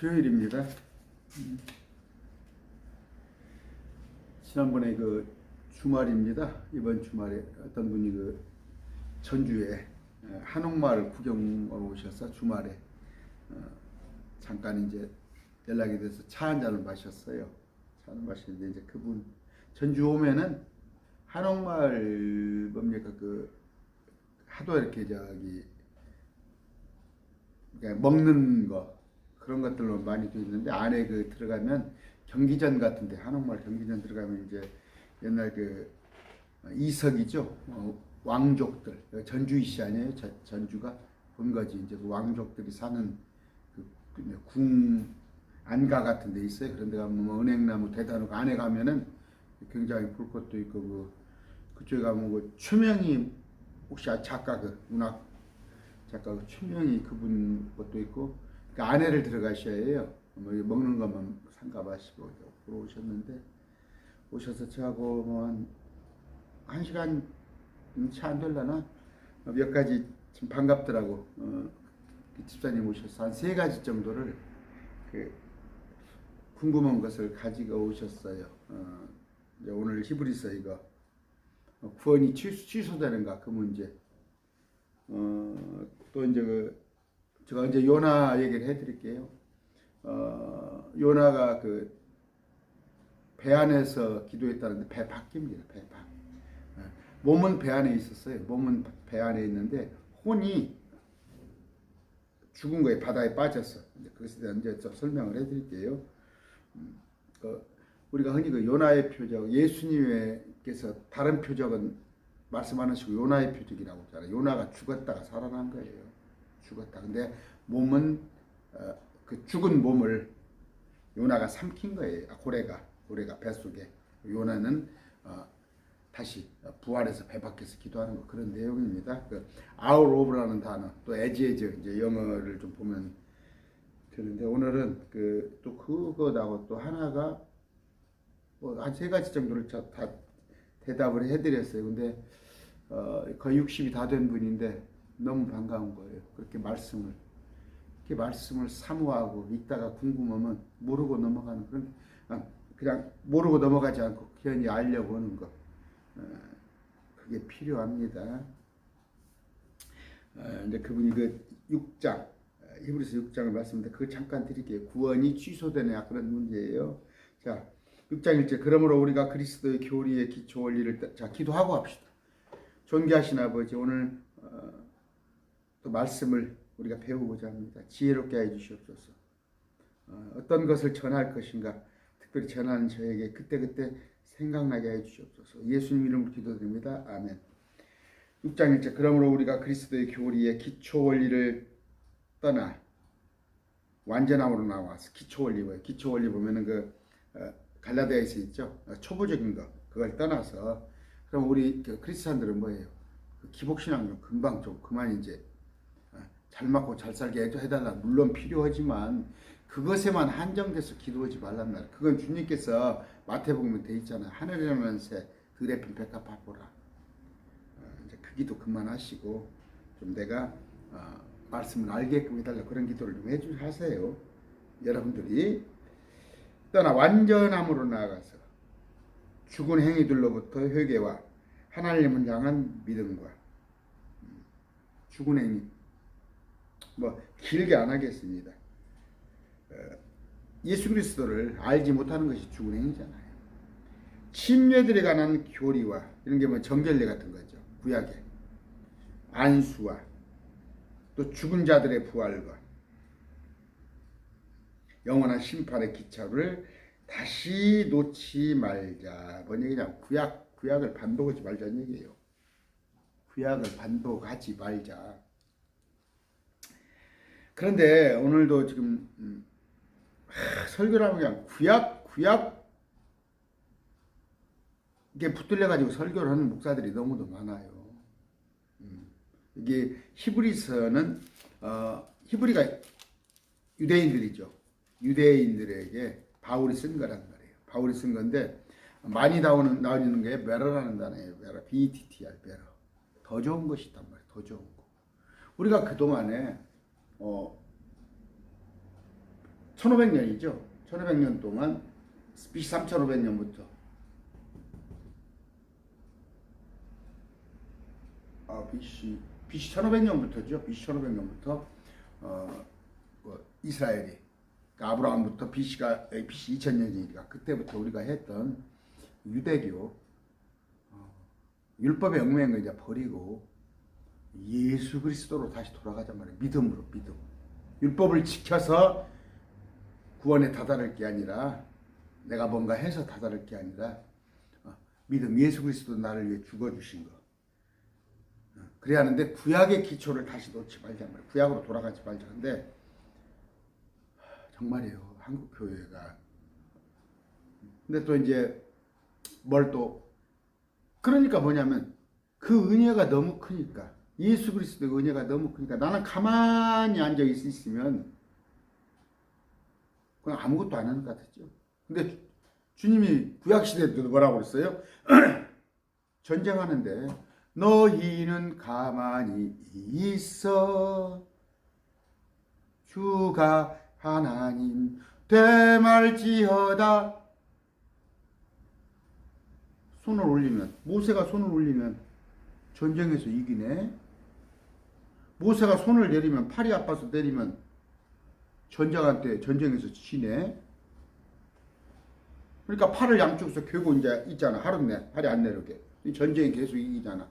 수요일입니다. 지난번에 그 주말입니다. 이번 주말에 어떤 분이 그 전주에 한옥마을 구경하러 오셔서 주말에 잠깐 이제 연락이 돼서 차 한 잔을 마셨어요. 차 한잔 마시는데 이제 그분 전주 오면은 한옥마을 뭡니까 그 하도 이렇게 저기 먹는 거 그런 것들로 많이 돼 있는데 안에 그 들어가면 경기전 같은데 한옥마을 경기전 들어가면 이제 옛날 그 이석이죠. 왕족들 전주이시 아니에요? 전주가 본거지 이제 그 왕족들이 사는 궁 안가 같은 데 있어요. 그런 데 가면 뭐 은행나무 대단하고 안에 가면은 굉장히 볼 것도 있고 그쪽에 가면 그 최명희 혹시 작가 그 문학 작가 그 최명희 그분 것도 있고 그 안에를 들어가셔야 해요. 뭐 먹는 것만 삼가 마시고 보러 오셨는데 오셔서 저하고 뭐 한 시간 차 안 되려나 몇 가지 좀 반갑더라고. 집사님 오셔서 한 3가지 정도를 그 궁금한 것을 가지고 오셨어요. 이제 오늘 히브리서 이거 구원이 취소되는가 그 문제. 또 이제 제가 이제 요나 얘기를 해드릴게요. 요나가 그 배 안에서 기도했다는데 배 밖입니다. 배 밖. 몸은 배 안에 있었어요. 몸은 배 안에 있는데 혼이 죽은 거에 바다에 빠졌어. 그것에 대한 이제 좀 설명을 해드릴게요. 우리가 흔히 그 요나의 표적, 예수님께서 다른 표적은 말씀 안 하시고 요나의 표적이라고 하잖아요. 요나가 죽었다가 살아난 거예요. 죽었다. 근데 몸은 그 죽은 몸을 요나가 삼킨 거예요. 고래가 뱃속에. 요나는 다시 부활해서 배 밖에서 기도하는 거 그런 내용입니다. 그 out of라는 단어, 또 as 이제 영어를 좀 보면 되는데 오늘은 그 또 그거하고 또 하나가 뭐 한 3가지 정도를 다 대답을 해드렸어요. 근데 거의 60이 다 된 분인데 너무 반가운 거예요. 그렇게 말씀을 사모하고 읽다가 궁금하면 모르고 넘어가는 그런 그냥 모르고 넘어가지 않고 괜히 알려고 하는 거 그게 필요합니다. 이제 그분이 그 6장 히브리서 6장을 말씀드렸는데 그걸 잠깐 드릴게요. 구원이 취소되냐 그런 문제예요. 자 6장 1절 그러므로 우리가 그리스도의 교리의 기초 원리를 기도하고 합시다. 존귀하신 아버지 오늘 또 말씀을 우리가 배우고자 합니다. 지혜롭게 해주시옵소서. 어떤 것을 전할 것인가 특별히 전하는 저에게 그때그때 생각나게 해주시옵소서. 예수님 이름으로 기도드립니다. 아멘. 6장 1절 그러므로 우리가 그리스도의 교리의 기초 원리를 떠나 완전함으로 나와서 기초 원리 뭐예요? 기초 원리 보면은 그 갈라디아에서 있죠. 초보적인 거 그걸 떠나서 그럼 우리 크리스찬들은 뭐예요? 기복신앙 좀 금방 좀 그만 이제 잘 맞고 잘 살게 해달라. 물론 필요하지만 그것에만 한정돼서 기도하지 말란 말. 그건 주님께서 마태복음에 돼 있잖아요. 하늘에 나는 새 들에 핀 백합화보라. 이제 그 기도 그만하시고 좀 내가 말씀을 알게끔 해달라 그런 기도를 좀 하세요. 여러분들이 떠나 완전함으로 나아가서 죽은 행위들로부터 회개와 하나님을 향한 믿음과 죽은 행위 뭐 길게 안 하겠습니다. 예수 그리스도를 알지 못하는 것이 죽은 행위잖아요. 침례들에 관한 교리와 이런 게 뭐 정결례 같은 거죠. 구약의 안수와 또 죽은 자들의 부활과 영원한 심판의 기차를 다시 놓지 말자. 뭔 얘기냐? 구약을 반복하지 말자는 얘기예요. 구약을 반복하지 말자. 그런데 오늘도 지금 설교를 하면 그냥 구약 이게 붙들려 가지고 설교를 하는 목사들이 너무도 많아요. 이게 히브리서는 히브리가 유대인들이죠. 유대인들에게 바울이 쓴 거란 말이에요. 바울이 쓴 건데 많이 나오는 게 베러라는 단어예요. 베러, BTTR 베러. 더 좋은 것이 있단 말이에요. 더 좋은 거. 우리가 그동안에 1500년이죠. 1500년 동안 BC 3500년부터 BC 1500년부터죠. BC 1500년부터 이스라엘이 그러니까 아브라함부터 BC 2000년이니까 그때부터 우리가 했던 유대교 율법의 얽매인 거 이제 버리고 예수 그리스도로 다시 돌아가자 말이에요. 믿음으로 믿음. 율법을 지켜서 구원에 다다를 게 아니라 내가 뭔가 해서 다다를 게 아니라 믿음. 예수 그리스도 나를 위해 죽어주신 거. 그래야 하는데 구약의 기초를 다시 놓지 말자 말이에요. 구약으로 돌아가지 말자. 근데 정말이에요. 한국 교회가. 근데 또 이제 뭘 또 그러니까 뭐냐면 그 은혜가 너무 크니까 예수 그리스도의 은혜가 너무 크니까 나는 가만히 앉아 있으면 그냥 아무것도 안 하는 것 같았죠. 근데 주님이 구약시대 때도 뭐라고 그랬어요? 전쟁하는데 너희는 가만히 있어 주가 하나님 되말지어다. 손을 올리면 모세가 손을 올리면 전쟁에서 이기네. 모세가 손을 내리면 팔이 아파서 내리면 전쟁에서 지네. 그러니까 팔을 양쪽에서 괴고 이제 있잖아. 하루 내 팔이 안 내려게. 전쟁이 계속 이기잖아.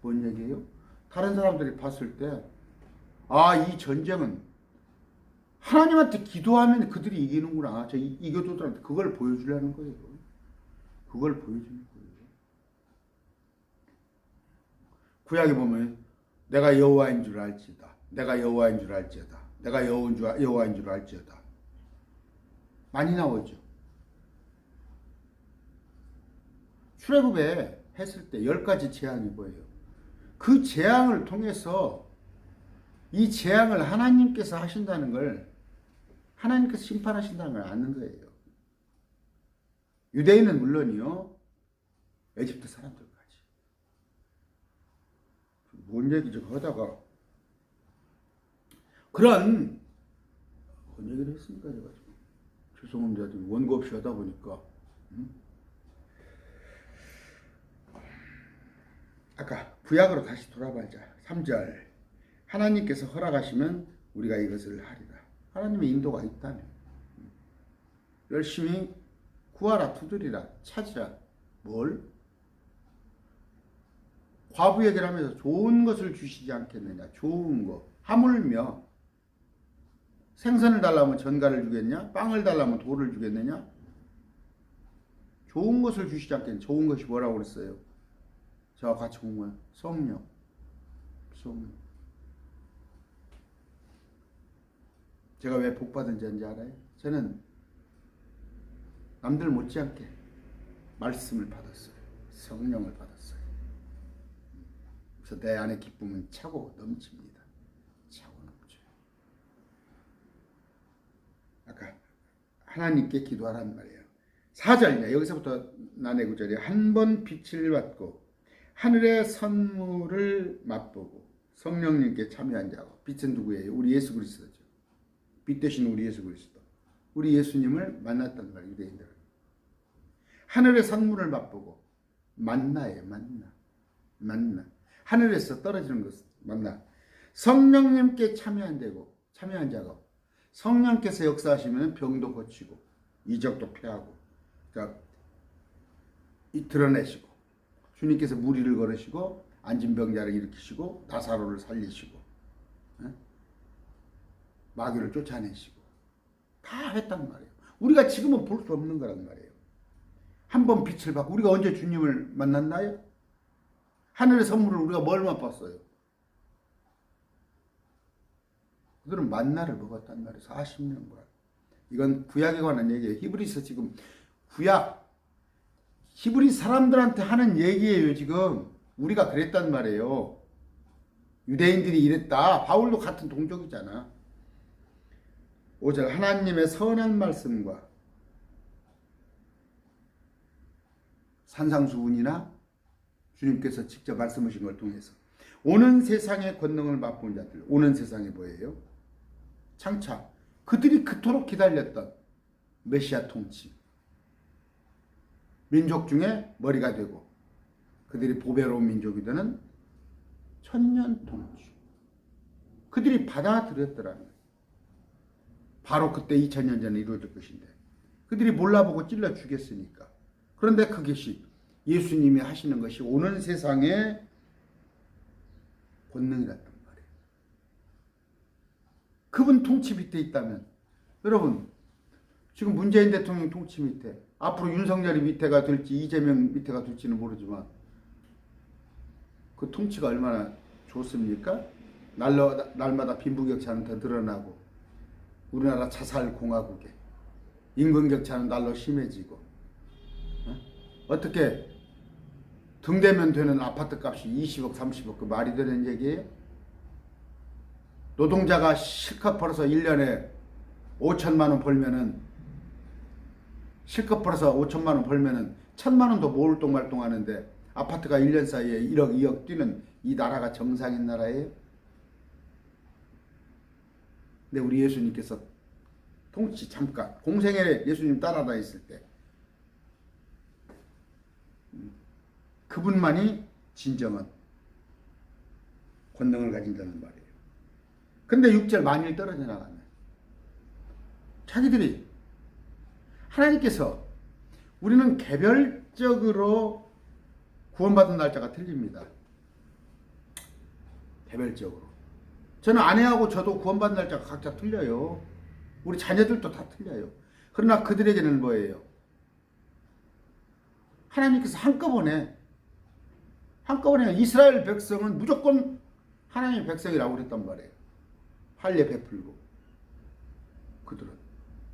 뭔 얘기예요? 다른 사람들이 봤을 때 이 전쟁은 하나님한테 기도하면 그들이 이기는구나. 저 이교도들한테 그걸 보여주려는 거예요. 그걸 보여주는 거예요. 구약에 보면 내가 여호와인 줄 알지다. 내가 여호와인 줄 알지다. 내가 여호와인 줄 알지다. 많이 나오죠. 출애굽에 했을 때 10가지 재앙이 뭐예요? 그 재앙을 통해서 이 재앙을 하나님께서 하신다는 걸 하나님께서 심판하신다는 걸 아는 거예요. 유대인은 물론이요. 에집트 사람들까지. 뭔 얘기죠? 하다가 그런 얘기를 했으니까 제가 죄송합니다. 원고 없이 하다 보니까 아까 구약으로 다시 돌아가자. 3절 하나님께서 허락하시면 우리가 이것을 하리라. 하나님의 인도가 있다면 열심히 구하라, 두드리라, 찾으라. 뭘? 과부 얘기를 하면서 좋은 것을 주시지 않겠느냐. 좋은 거. 하물며 생선을 달라면 전갈을 주겠냐? 빵을 달라면 돌을 주겠느냐? 좋은 것을 주시지 않겠느냐. 좋은 것이 뭐라고 그랬어요? 저와 같이 공부한 성령. 제가 왜 복받은지 알아요? 저는 남들 못지않게 말씀을 받았어요. 성령을 받았어요. 그래서 내 안에 기쁨은 차고 넘칩니다. 차고 넘쳐요. 아까 하나님께 기도하라는 말이에요. 4절이냐. 여기서부터 나네 9절에 한 번 빛을 받고 하늘의 선물을 맛보고 성령님께 참여한 자고. 빛은 누구예요? 우리 예수 그리스도죠. 빛 대신 우리 예수 그리스도. 우리 예수님을 만났단 말이에요. 유대인들은. 하늘의 선물을 맛보고 만나예요. 만나. 하늘에서 떨어지는 것 만나. 성령님께 참여한 자고 성령께서 역사하시면 병도 고치고 이적도 폐하고 그러니까 드러내시고 주님께서 무리를 걸으시고 앉은 병자를 일으키시고 나사로를 살리시고 마귀를 쫓아내시고 다 했단 말이에요. 우리가 지금은 볼 수 없는 거란 말이에요. 한 번 빛을 받고 우리가 언제 주님을 만났나요? 하늘의 선물을 우리가 뭘 맛봤어요? 그들은 만나를 먹었단 말이에요. 40년간. 이건 구약에 관한 얘기예요. 히브리서 지금 히브리 사람들한테 하는 얘기예요. 지금 우리가 그랬단 말이에요. 유대인들이 이랬다. 바울도 같은 동족이잖아. 5절 하나님의 선한 말씀과 산상수훈이나 주님께서 직접 말씀하신 걸 통해서 오는 세상의 권능을 맛본 자들. 오는 세상이 뭐예요? 장차 그들이 그토록 기다렸던 메시아 통치, 민족 중에 머리가 되고 그들이 보배로운 민족이 되는 천년 통치, 그들이 받아들였더라면 바로 그때 2000년 전에 이루어질 것인데 그들이 몰라보고 찔러 죽였으니까. 그런데 그것이 예수님이 하시는 것이 오는 세상의 권능이었단 말이에요. 그분 통치 밑에 있다면, 여러분 지금 문재인 대통령 통치 밑에, 앞으로 윤석열이 밑에가 될지 이재명 밑에가 될지는 모르지만 그 통치가 얼마나 좋습니까? 날마다 빈부격차는 더 늘어나고 우리나라 자살공화국에 임금격차는 날로 심해지고, 어떻게 등대면 되는 아파트 값이 20억 30억 그 말이 되는 얘기예요? 노동자가 실컷 벌어서 1년에 5천만 원 벌면은, 실컷 벌어서 5천만 원 벌면은 1,000만 원도 몰동말동 하는데 아파트가 1년 사이에 1억 2억 뛰는 이 나라가 정상인 나라예요? 근데 우리 예수님께서 통치 잠깐 공생애에 예수님 따라다녔을 때 그분만이 진정한 권능을 가진다는 말이에요. 근데 6절 만일 떨어져 나가면 자기들이, 하나님께서, 우리는 개별적으로 구원받은 날짜가 틀립니다. 개별적으로. 저는 아내하고 저도 구원받은 날짜가 각자 틀려요. 우리 자녀들도 다 틀려요. 그러나 그들에게는 뭐예요? 하나님께서 한꺼번에 이스라엘 백성은 무조건 하나님의 백성이라고 그랬단 말이에요. 할례 베풀고. 그들은.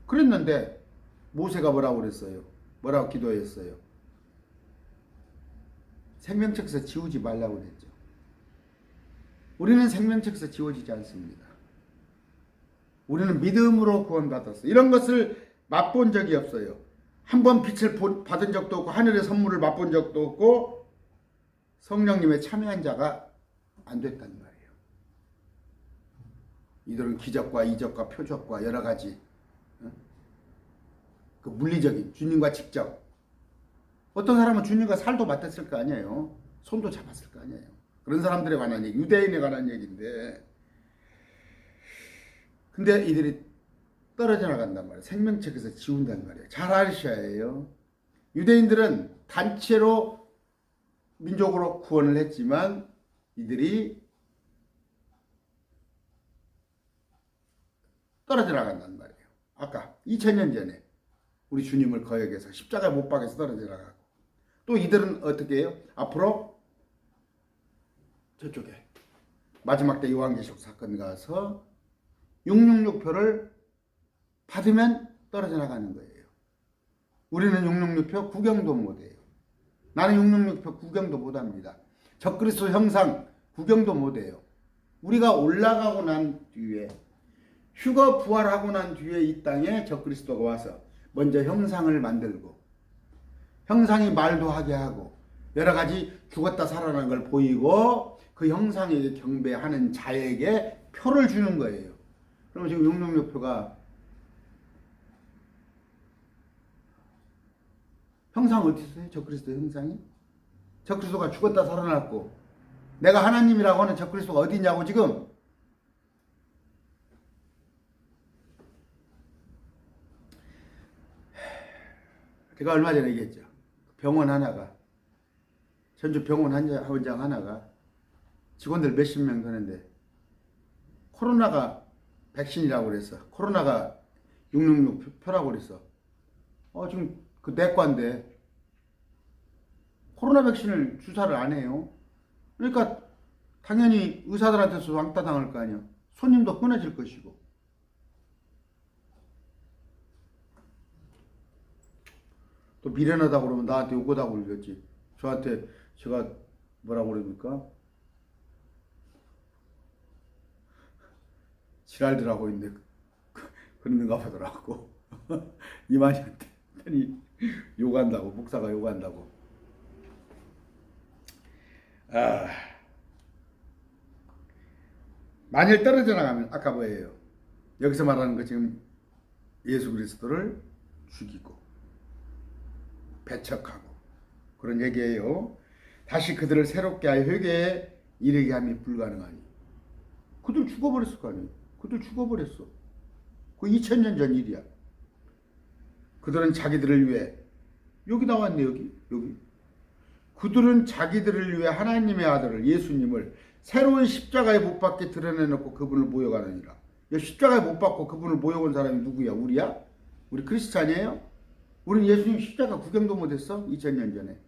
그랬는데 모세가 뭐라고 그랬어요? 뭐라고 기도했어요? 생명책에서 지우지 말라고 그랬죠. 우리는 생명책에서 지워지지 않습니다. 우리는 믿음으로 구원받았어요. 이런 것을 맛본 적이 없어요. 한 번 빛을 받은 적도 없고 하늘의 선물을 맛본 적도 없고 성령님의 참여한 자가 안 됐단 말이에요. 이들은 기적과 이적과 표적과 여러 가지 그 물리적인 주님과 직접, 어떤 사람은 주님과 살도 맡았을 거 아니에요. 손도 잡았을 거 아니에요. 그런 사람들에 관한 얘기, 유대인에 관한 얘기인데, 근데 이들이 떨어져 나간단 말이에요. 생명책에서 지운단 말이에요. 잘 아셔야 해요. 유대인들은 단체로 민족으로 구원을 했지만 이들이 떨어져 나간단 말이에요. 아까 2000년 전에 우리 주님을 거역해서 십자가에 못 박아서 떨어져 나가고, 또 이들은 어떻게 해요? 앞으로 저쪽에 마지막 때 요한계시록 사건 가서 666표를 받으면 떨어져 나가는 거예요. 우리는 666표 구경도 못해요. 나는 666표 구경도 못합니다. 적그리스도 형상 구경도 못해요. 우리가 올라가고 난 뒤에, 휴거 부활하고 난 뒤에 이 땅에 적그리스도가 와서 먼저 형상을 만들고, 형상이 말도 하게 하고 여러 가지 죽었다 살아난 걸 보이고 그 형상에게 경배하는 자에게 표를 주는 거예요. 그러면 지금 666표가 형상 어디 있어요? 적그리스도 형상이? 적그리스도가 죽었다 살아났고 내가 하나님이라고 하는 적그리스도가 어디 있냐고 지금. 제가 얼마 전에 얘기했죠. 병원 하나가, 전주 병원 원장 하나가 직원들 몇십 명 되는데 코로나가 백신이라고 그랬어. 코로나가 666 표라고 그랬어. 지금 그 내과인데 코로나 백신을 주사를 안 해요. 그러니까 당연히 의사들한테서 왕따 당할 거 아니야. 손님도 흔해질 것이고. 또 미련하다고 그러면 나한테 욕하다고 그러겠지. 저한테 제가 뭐라고 그럽니까? 지랄들 하고 있는데 그런가 보더라고. 이만희한테 욕한다고, 목사가 욕한다고. 만일 떨어져 나가면 아까 뭐예요? 여기서 말하는 거 지금 예수 그리스도를 죽이고 배척하고 그런 얘기예요. 다시 그들을 새롭게 하여 회개에 이르게 함이 불가능하니. 그들 죽어버렸을 거 아니에요. 그들 죽어버렸어. 그 2000년 전 일이야. 그들은 자기들을 위해 여기 나왔네 여기. 그들은 자기들을 위해 하나님의 아들을 예수님을 새로운 십자가에 못 박게 드러내놓고 그분을 모욕하느니라. 십자가에 못 박고 그분을 모욕한 사람이 누구야? 우리야? 우리 크리스찬이에요? 우리는 예수님 십자가 구경도 못했어? 2000년 전에.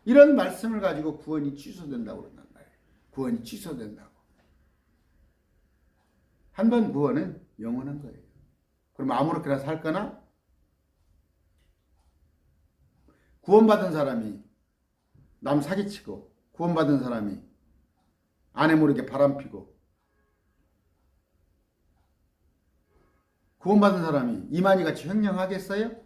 이런 말씀을 가지고 구원이 취소된다고 그런단 말이에요. 구원이 취소된다고. 한 번 구원은 영원한 거예요. 그럼 아무렇게나 살거나 구원받은 사람이 남 사기치고 구원받은 사람이 아내 모르게 바람피고 구원받은 사람이 이만희같이 횡령하겠어요?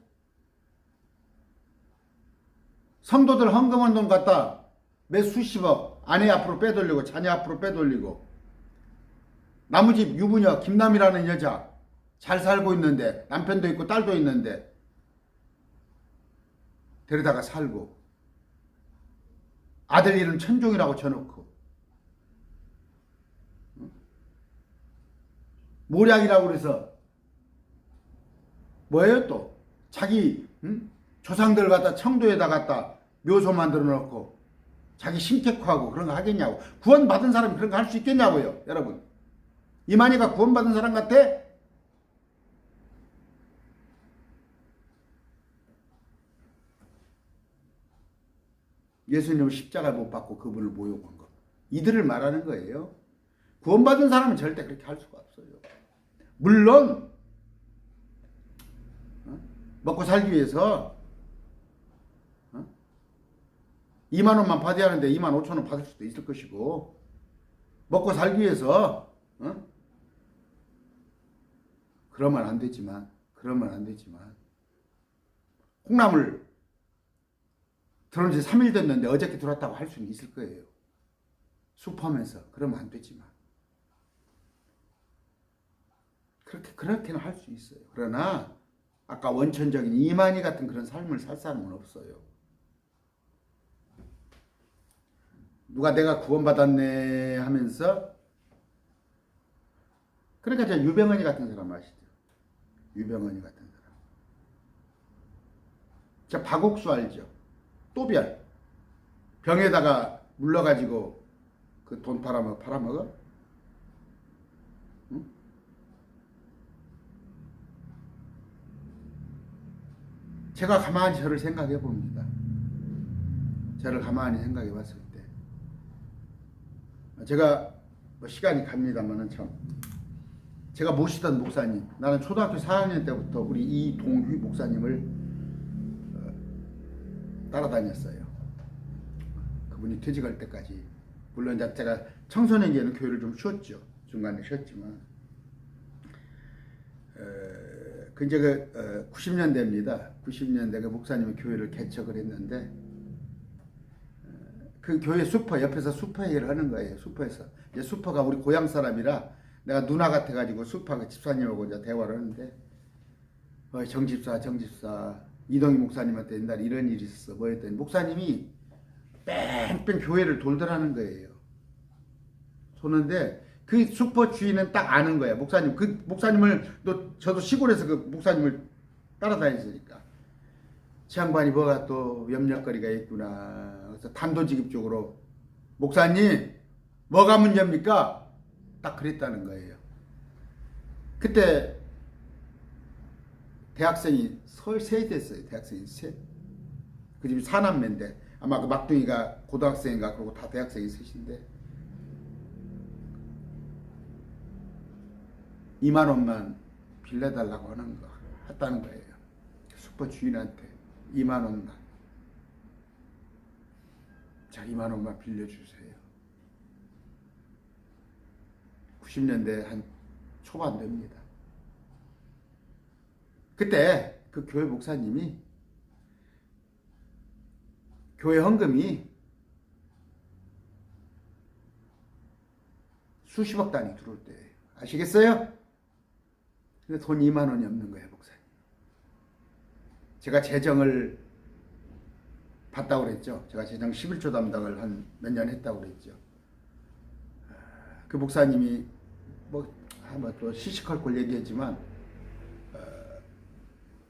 성도들 헌금한 돈 갖다 매 수십억 아내 앞으로 빼돌리고 자녀 앞으로 빼돌리고 나무집 유부녀 김남이라는 여자 잘 살고 있는데 남편도 있고 딸도 있는데 데려다가 살고 아들 이름 천종이라고 쳐놓고 모략이라고 그래서 뭐예요 또 자기 조상들 갖다 청도에다 갖다 묘소 만들어 놓고 자기 신격화하고 그런 거 하겠냐고. 구원받은 사람이 그런 거 할 수 있겠냐고요 여러분. 이만희가 구원받은 사람 같아? 예수님을 십자가에 못 박고 그분을 모욕한 것. 이들을 말하는 거예요. 구원받은 사람은 절대 그렇게 할 수가 없어요. 물론 먹고 살기 위해서 2만 원만 받아야 하는데 2만 5천 원 받을 수도 있을 것이고 먹고 살기 위해서 그러면 안 되지만 콩나물 들어온 지 3일 됐는데 어저께 들어왔다고 할 수는 있을 거예요. 슈퍼면서 그러면 안 되지만 그렇게는 할 수 있어요. 그러나 아까 원천적인 이만희 같은 그런 삶을 살 사람은 없어요. 누가 내가 구원받았네 하면서 그러니까 저 유병헌이 같은 사람 아시죠? 유병헌이 같은 사람. 저 박옥수 알죠? 또별. 병에다가 물러가지고 그 돈 팔아먹어? 응? 제가 가만히 저를 생각해 봅니다. 저를 가만히 생각해 봤을 때. 제가 뭐 시간이 갑니다만은 참. 제가 모시던 목사님, 나는 초등학교 4학년 때부터 우리 이동휘 목사님을 따라다녔어요. 그분이 퇴직할 때까지. 물론 제가 청소년기에는 교회를 좀 쉬었죠. 중간에 쉬었지만. 이제 90년대입니다. 90년대 그 목사님이 교회를 개척을 했는데 그 교회 수퍼 옆에서 수퍼 회의를 하는 거예요. 수퍼에서. 이제 수퍼가 우리 고향 사람이라 내가 누나 같아가지고 수퍼가 집사님하고 이제 대화를 하는데 정집사 이동희 목사님한테 옛날에 이런 일이 있었어. 뭐 했더니 목사님이 뺑뺑 교회를 돌더라는 거예요. 도는데 그 슈퍼 주인은 딱 아는 거예요. 목사님을 저도 시골에서 그 목사님을 따라다녔으니까 지 양반이 뭐가 또 염려거리가 있구나. 그래서 단도직입적으로 목사님 뭐가 문제입니까? 딱 그랬다는 거예요. 그때 대학생이 셋이 됐어요. 대학생이 셋. 그 집이 사남매인데 아마 그 막둥이가 고등학생인가 그러고 다 대학생이 셋인데 2만 원만 빌려달라고 했다는 거예요. 슈퍼 주인한테 2만 원만. 자, 2만 원만 빌려주세요. 90년대 한 초반 됩니다. 그때 그 교회 목사님이 교회 헌금이 수십억 단위 들어올 때예요. 아시겠어요? 근데 돈 2만 원이 없는 거예요, 목사님. 제가 재정을 봤다고 그랬죠. 제가 재정 11조 담당을 한 몇 년 했다고 그랬죠. 그 목사님이 또 시시콜콜 얘기했지만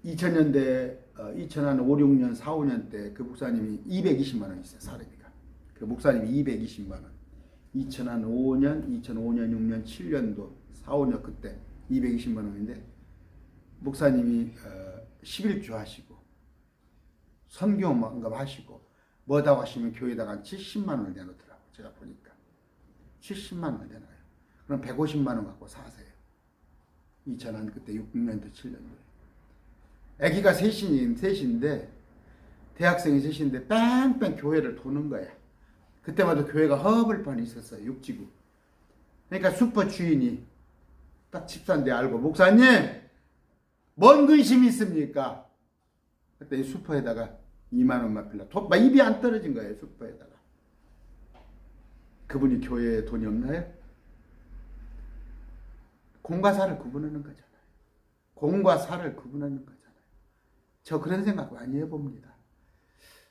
2000년대 2005, 6년, 4, 5년 때 그 목사님이 220만 원 있어요. 사례비가. 그 목사님이 220만 원. 2005년, 6년, 7년도, 4, 5년 그때 220만 원인데 목사님이 11조 하시고 선교만 하시고 뭐다고 하시면 교회에다가 70만 원을 내놓더라고요. 제가 보니까 70만 원을 내놔요. 그럼 150만 원 갖고 사세요. 2000년 그때 6년도 7년도에. 아기가 셋인데 대학생이 셋인데 뺑뺑 교회를 도는 거야. 그때마다 교회가 허벌 뻔 있었어요. 육지구. 그러니까 슈퍼 주인이 딱 집사인데 알고 목사님 뭔 근심이 있습니까? 그때 슈퍼에다가 2만 원만 빌려. 막 입이 안 떨어진 거예요. 슈퍼에다가. 그분이 교회에 돈이 없나요? 공과 사를 구분하는 거잖아요. 공과 사를 구분하는 거잖아요. 저 그런 생각 많이 해봅니다.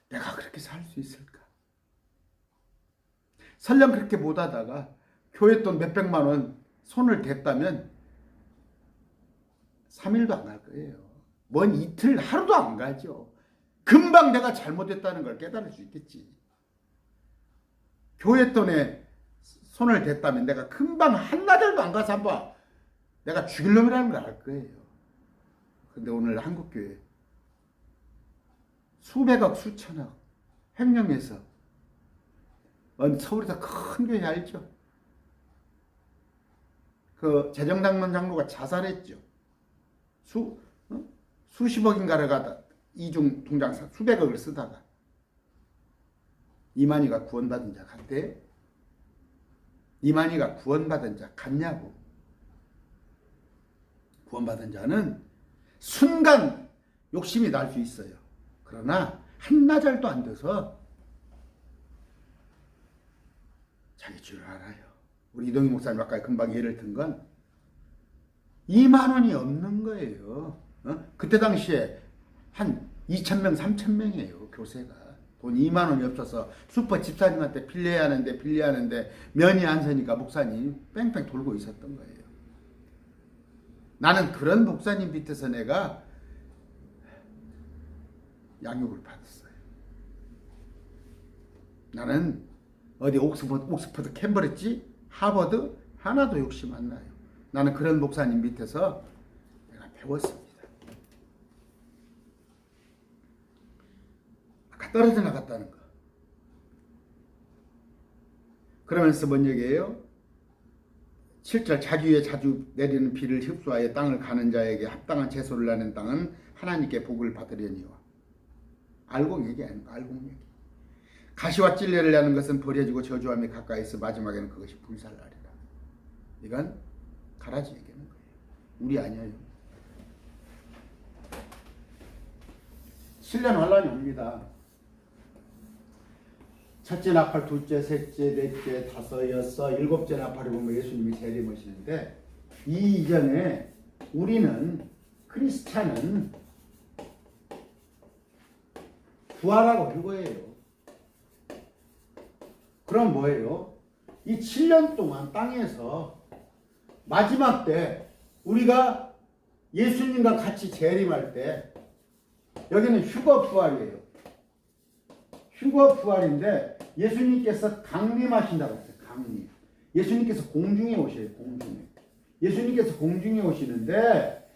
내가 그렇게 살 수 있을까? 설령 그렇게 못하다가 교회 돈 몇백만 원 손을 댔다면 3일도 안 갈 거예요. 뭔 이틀, 하루도 안 가죠. 금방 내가 잘못했다는 걸 깨달을 수 있겠지. 교회 돈에 손을 댔다면 내가 금방 한나절도 안 가서 한번 내가 죽일 놈이라는 걸 알 거예요. 근데 오늘 한국교회 수백억, 수천억 횡령해서 서울에서 큰 교회 알죠? 그 재정당론 장로가 자살했죠. 수십억인가를 갖다 이중 통장 수백억을 쓰다가 이만희가 구원받은 자 같대? 이만희가 구원받은 자 같냐고. 구원받은 자는 순간 욕심이 날 수 있어요. 그러나 한나절도 안 돼서 자기 줄 알아요. 우리 이동희 목사님 아까 금방 예를 든 건 2만 원이 없는 거예요. 그때 당시에 한 2,000명, 3,000명이에요. 교세가. 돈 2만 원이 없어서 슈퍼 집사님한테 빌려야 하는데 면이 안 서니까 목사님 뺑뺑 돌고 있었던 거예요. 나는 그런 목사님 밑에서 내가 양육을 받았어요. 나는 어디 옥스퍼드, 캠브리지, 하버드 하나도 욕심 안 나요. 나는 그런 목사님 밑에서 내가 배웠습니다. 아까 떨어져 나갔다는 거. 그러면서 뭔 얘기예요? 7절 자기 위에 자주 내리는 비를 흡수하여 땅을 가는 자에게 합당한 채소를 나는 땅은 하나님께 복을 받으려니와. 알고 얘기 아닙니까? 알고 얘기. 가시와 찔레를 내는 것은 버려지고 저주함이 가까이 있어 마지막에는 그것이 불살라리라. 이건 가라지 얘기하는 거예요. 우리 아니에요. 7년 환란이 옵니다. 첫째 나팔, 둘째, 셋째, 넷째, 다섯, 여섯, 일곱째 나팔을 보면 예수님이 재림하시는데 이 이전에 우리는 크리스찬은 부활하고 그거예요. 그럼 뭐예요? 이 7년 동안 땅에서 마지막 때 우리가 예수님과 같이 재림할 때 여기는 휴거 부활이에요. 휴거 부활인데 예수님께서 강림하신다고 했어요. 강림. 예수님께서 공중에 오셔요. 공중에. 예수님께서 공중에 오시는데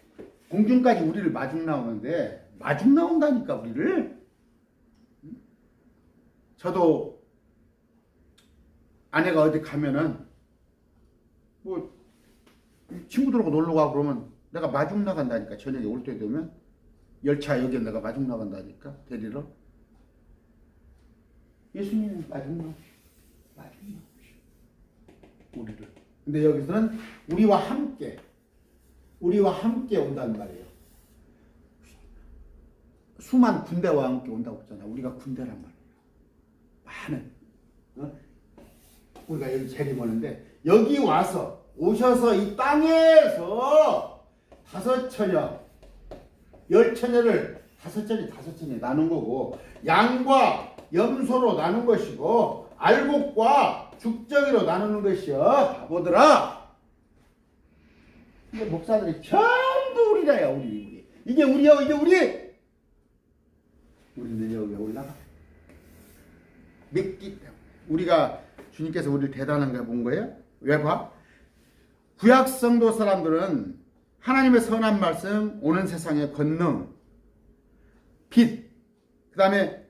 공중까지 우리를 마중 나오는데 마중 나온다니까 우리를. 저도 아내가 어디 가면은 뭐 친구들하고 놀러 가고 그러면 내가 마중 나간다니까. 저녁에 올 때 되면 열차 역에 내가 마중 나간다니까 데리러. 예수님은 마중 나오시오. 우리를. 근데 여기서는 우리와 함께 온다는 말이에요. 수만 군대와 함께 온다고 했잖아. 우리가 군대란 말이에요. 많은. 우리가 여기 재림하는데 여기 와서 오셔서 이 땅에서 다섯 처녀, 열 처녀를 다섯 처녀 나눈 거고, 양과 염소로 나눈 것이고, 알곡과 죽정이로 나누는 것이여. 바보들아. 이게 목사들이 전부 우리라야. 우리. 이게 우리야. 이게 우리. 우리는 여기 올라가. 믿기 때문에. 우리가 주님께서 우리를 대단한 거 본 거예요? 왜 봐? 구약 성도 사람들은 하나님의 선한 말씀, 오는 세상의 권능, 빛, 그 다음에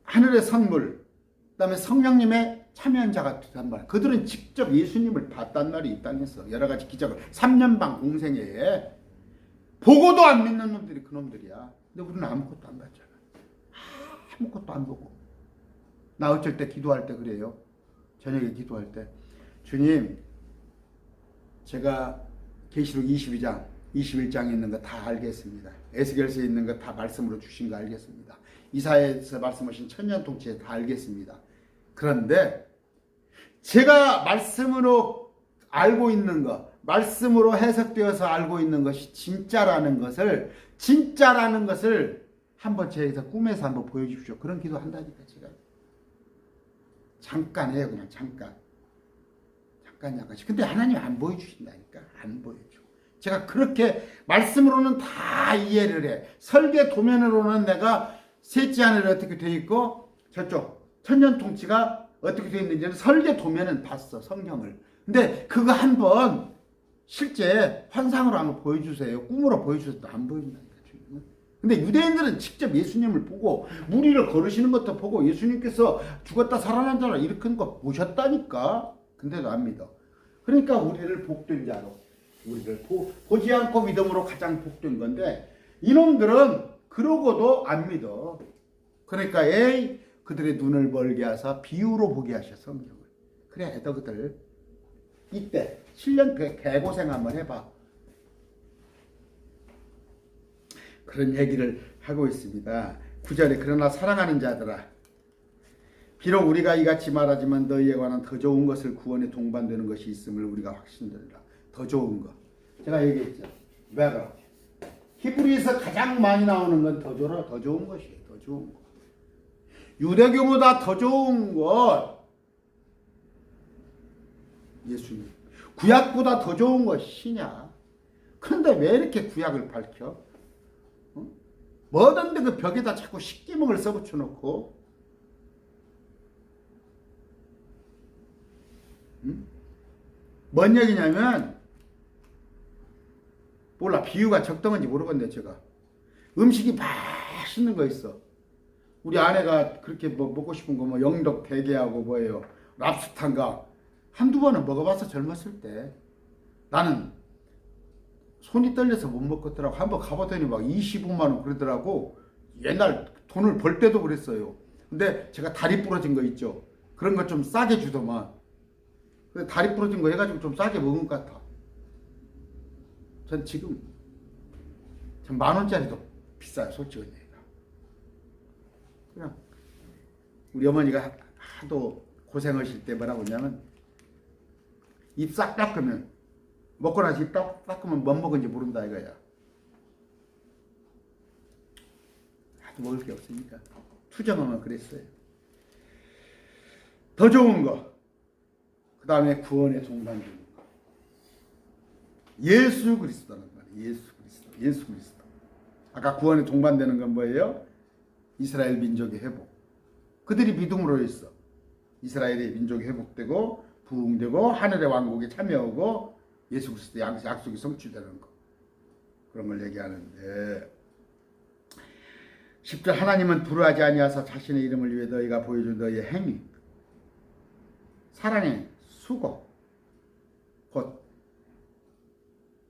하늘의 선물, 그 다음에 성령님의 참여자가 됐단 말이야. 그들은 직접 예수님을 봤단 말이 이 땅에서. 여러 가지 기적을. 3년 반 공생애에 보고도 안 믿는 놈들이 그 놈들이야. 근데 우리는 아무것도 안 봤잖아. 아무것도 안 보고. 나 어쩔 때 기도할 때 그래요. 저녁에 기도할 때. 주님, 제가 계시록 22장, 21장에 있는 거 다 알겠습니다. 에스겔서에 있는 거 다 말씀으로 주신 거 알겠습니다. 이사야에서 말씀하신 천년통치에 다 알겠습니다. 그런데 제가 말씀으로 알고 있는 것, 말씀으로 해석되어서 알고 있는 것이 진짜라는 것을 한번 제에서 꿈에서 한번 보여주십시오. 그런 기도 한다니까 제가. 잠깐 해요. 그냥 잠깐 약간씩. 근데 하나님 안 보여주신다니까. 안 보여줘. 제가 그렇게 말씀으로는 다 이해를 해. 설계 도면으로는 내가 셋째 하늘이 어떻게 되어 있고 저쪽 천년통치가 어떻게 되어 있는지는 설계 도면은 봤어. 성경을. 근데 그거 한번 실제 환상으로 한번 보여주세요. 꿈으로 보여주셔도 안 보여준다니까. 근데 유대인들은 직접 예수님을 보고 무리를 걸으시는 것도 보고 예수님께서 죽었다 살아난다라 일으킨 거 보셨다니까. 근데도 안 믿어. 그러니까 우리를 복된 자로, 우리를 보지 않고 믿음으로 가장 복된 건데 이놈들은 그러고도 안 믿어. 그러니까 그들의 눈을 멀게 하사 비유로 보게 하셔. 성경을. 그래 너희들 이때 7년 개고생 한번 해봐. 그런 얘기를 하고 있습니다. 9절에 그러나 사랑하는 자들아, 비록 우리가 이같이 말하지만 너희에 관한 더 좋은 것을 구원에 동반되는 것이 있음을 우리가 확신들라. 더 좋은 것. 제가 얘기했죠. 왜 그렇게? 히브리에서 가장 많이 나오는 건 더 좋은 것이에요. 더 좋은 것. 유대교보다 더 좋은 것. 예수님. 구약보다 더 좋은 것이냐? 그런데 왜 이렇게 구약을 밝혀? 뭐든지 그 벽에다 자꾸 십계명을 써붙여 놓고 뭔 얘기냐면 몰라. 비유가 적당한지 모르겠네. 제가 음식이 맛있는 거 있어. 우리 아내가 그렇게 뭐 먹고 싶은 거 뭐 영덕 대게하고 뭐예요 랍스타인가 한두 번은 먹어봤어. 젊었을 때. 나는 손이 떨려서 못 먹겠더라고. 한번 가봤더니 막 25만 원 그러더라고. 옛날 돈을 벌 때도 그랬어요. 근데 제가 다리 부러진 거 있죠. 그런 거 좀 싸게 주더만. 근데 다리 부러진 거 해가지고 좀 싸게 먹은 것 같아. 전 지금 전 10,000원짜리도 비싸요. 솔직히 얘기가. 그냥 우리 어머니가 하도 고생하실 때 뭐라고 하냐면 입 싹 닦으면 먹고 나서 입 닦으면 뭐 먹은지 모른다 이거야. 하도 먹을 게 없으니까. 투정하면 그랬어요. 더 좋은 거. 그 다음에 구원의 동반되는 거. 예수 그리스도라는 말이에요. 예수 그리스도. 아까 구원의 동반되는 건 뭐예요? 이스라엘 민족의 회복. 그들이 믿음으로 했어. 이스라엘의 민족이 회복되고 부흥되고 하늘의 왕국에 참여하고 예수 그리스도의 약속이 성취되는 거. 그런 걸 얘기하는데 10절 하나님은 불의하지 아니하사 자신의 이름을 위해 너희가 보여준 너희의 행위 사랑의 수고 곧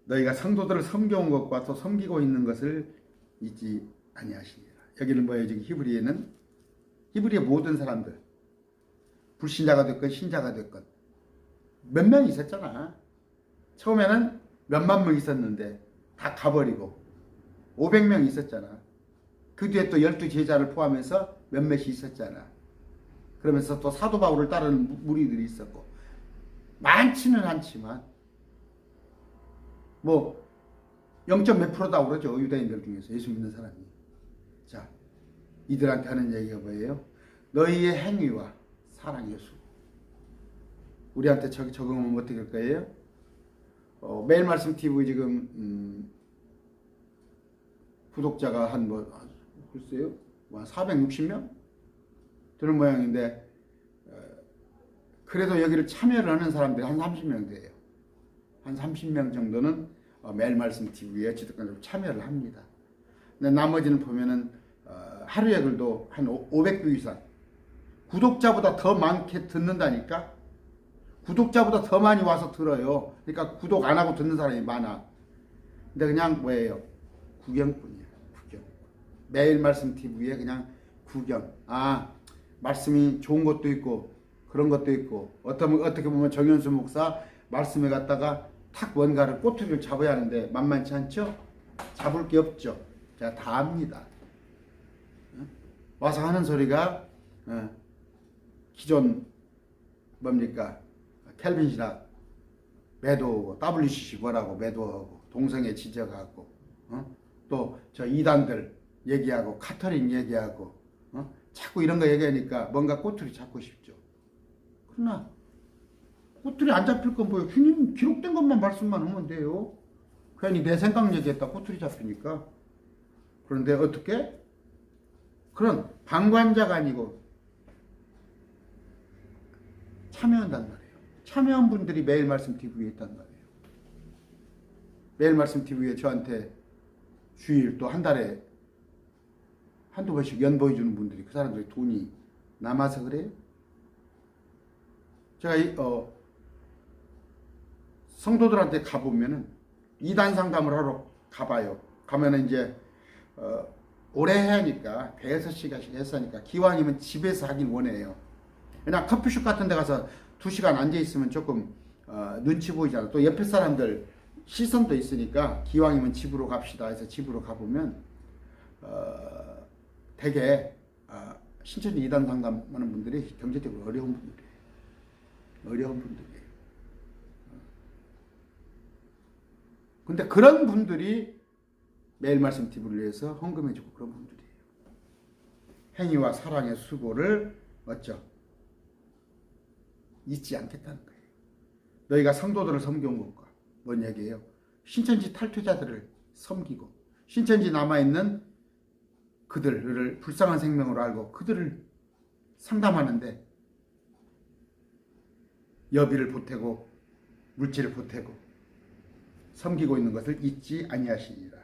너희가 성도들을 섬겨온 것과 또 섬기고 있는 것을 잊지 아니하시니라. 여기는 뭐예요? 지금 히브리의 모든 사람들 불신자가 됐건 신자가 됐건 몇 명 있었잖아. 처음에는 몇만 명 있었는데 다 가버리고 500명 있었잖아. 그 뒤에 또 12제자를 포함해서 몇몇이 있었잖아. 그러면서 또 사도 바울을 따르는 무리들이 있었고 많지는 않지만 뭐 0. 몇 프로다 그러죠. 유대인들 중에서 예수 믿는 사람이. 자, 이들한테 하는 얘기가 뭐예요? 너희의 행위와 사랑의 수. 우리한테 적용하면 어떻게 할 거예요? 매일 말씀 TV 지금 구독자가 한 글쎄요, 460명 되는 모양인데, 그래도 여기를 참여를 하는 사람들이 한 30명 돼요. 한 30명 정도는 매일 말씀 TV에 지독간으로 참여를 합니다. 근데 나머지는 보면은 하루에 글도 한 500뷰 이상, 구독자보다 더 많게 듣는다니까. 구독자보다 더 많이 와서 들어요. 그러니까 구독 안 하고 듣는 사람이 많아. 근데 그냥 뭐예요? 구경뿐이야. 구경. 매일 말씀 TV에 그냥 구경. 말씀이 좋은 것도 있고 그런 것도 있고, 어떻게 보면 정현수 목사 말씀에 갔다가 탁 뭔가를 꼬투리를 잡아야 하는데 만만치 않죠? 잡을 게 없죠. 제가 다 압니다. 와서 하는 소리가 기존 뭡니까? 켈빈 신학 매도하고, WCC 뭐라고 매도하고, 동성애 지적하고, 또 저 이단들 얘기하고, 카톨릭 얘기하고, 자꾸 이런 거 얘기하니까 뭔가 꼬투리 잡고 싶죠. 그러나 꼬투리 안 잡힐 건 뭐예요? 주님 기록된 것만 말씀만 하면 돼요. 괜히 내 생각 얘기했다 꼬투리 잡히니까. 그런데 어떻게? 그런 방관자가 아니고 참여한단 말이에요. 참여한 분들이 매일 말씀 TV에 있단 말이에요. 매일 말씀 TV에 저한테 주일 또 한 달에 한두 번씩 연보해 주는 분들이, 그 사람들이 돈이 남아서 그래요? 제가 성도들한테 가보면은 이단 상담을 하러 가봐요. 가면은 이제 오래 해야 하니까 5시간씩 했으니까 기왕이면 집에서 하긴 원해요. 그냥 커피숍 같은 데 가서 2시간 앉아있으면 조금 눈치 보이잖아. 또 옆에 사람들 시선도 있으니까 기왕이면 집으로 갑시다 해서 집으로 가보면 되게 신천지 이단 상담하는 분들이 경제적으로 어려운 분들이에요. 어려운 분들이에요. 근데 그런 분들이 매일 말씀 TV를 위해서 헌금해주고 그런 분들이에요. 행위와 사랑의 수고를 잊지 않겠다는 거예요. 너희가 성도들을 섬겨온 것과 뭔 얘기예요? 신천지 탈퇴자들을 섬기고, 신천지 남아있는 그들을 불쌍한 생명으로 알고 그들을 상담하는데 여비를 보태고 물질을 보태고 섬기고 있는 것을 잊지 아니하시니라.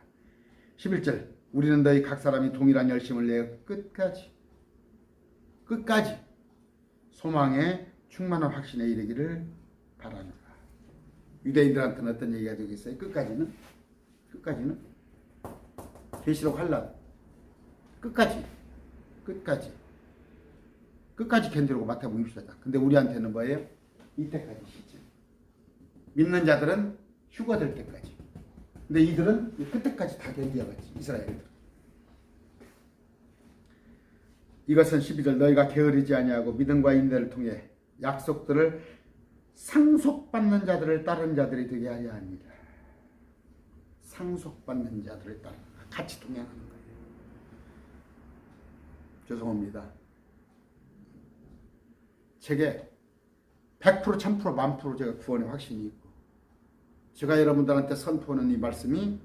11절, 우리는 너희 각 사람이 동일한 열심을 내어 끝까지 소망의 충만한 확신에 이르기를 바라노라. 유대인들한테는 어떤 얘기가 되겠어요? 끝까지는 계시록 환란, 끝까지 견디려고 마태복음 24장. 근데 우리한테는 뭐예요? 이때까지 시즌. 믿는 자들은 휴거될 때까지. 근데 이들은 그때까지 다 견디어갔지, 이스라엘들. 이것은 12절, 너희가 게으르지 아니하고 믿음과 인내를 통해 약속들을 상속받는 자들을 따르는 자들이 되게 하려 합니다. 상속받는 자들을 따르는, 같이 동행하는 거예요. 죄송합니다. 제게 100%, 1000%, 1000% 제가 구원의 확신이 있고, 제가 여러분들한테 선포하는 이 말씀이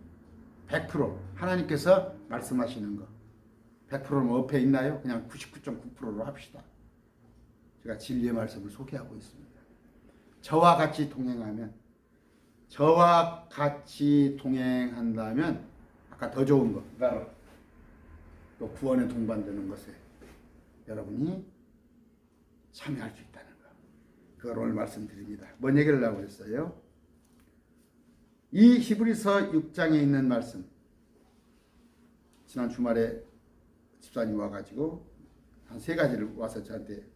100% 하나님께서 말씀하시는 거, 100%는 옆에 있나요? 그냥 99.9%로 합시다. 제가 진리의 말씀을 소개하고 있습니다. 저와 같이 동행한다면 아까 더 좋은 거, 바로 또 구원에 동반되는 것에 여러분이 참여할 수 있다는 거, 그걸 오늘 말씀드립니다. 뭔 얘기를 하고 있어요? 이 히브리서 6장에 있는 말씀, 지난 주말에 집사님 와가지고 한 3가지를 와서 저한테,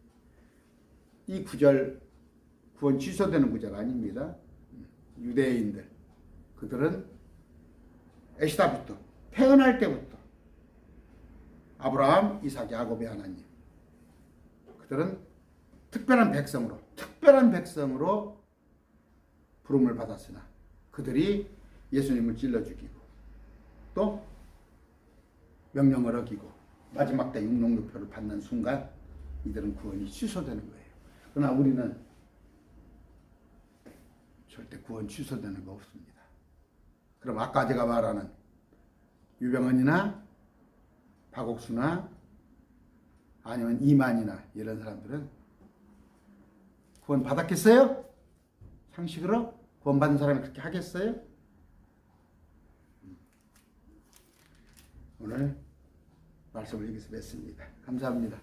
이 구절 구원 취소되는 구절 아닙니다. 유대인들, 그들은 에시다부터, 태어날 때부터 아브라함, 이삭, 야곱의 하나님, 그들은 특별한 백성으로 부름을 받았으나 그들이 예수님을 찔러 죽이고 또 명령을 어기고 마지막 때 육롱육표를 받는 순간 이들은 구원이 취소되는 거예요. 그러나 우리는 절대 구원 취소되는 거 없습니다. 그럼 아까 제가 말하는 유병헌이나 박옥수나 아니면 이만이나 이런 사람들은 구원 받았겠어요? 상식으로 구원 받은 사람이 그렇게 하겠어요? 오늘 말씀을 여기서 맺습니다. 감사합니다.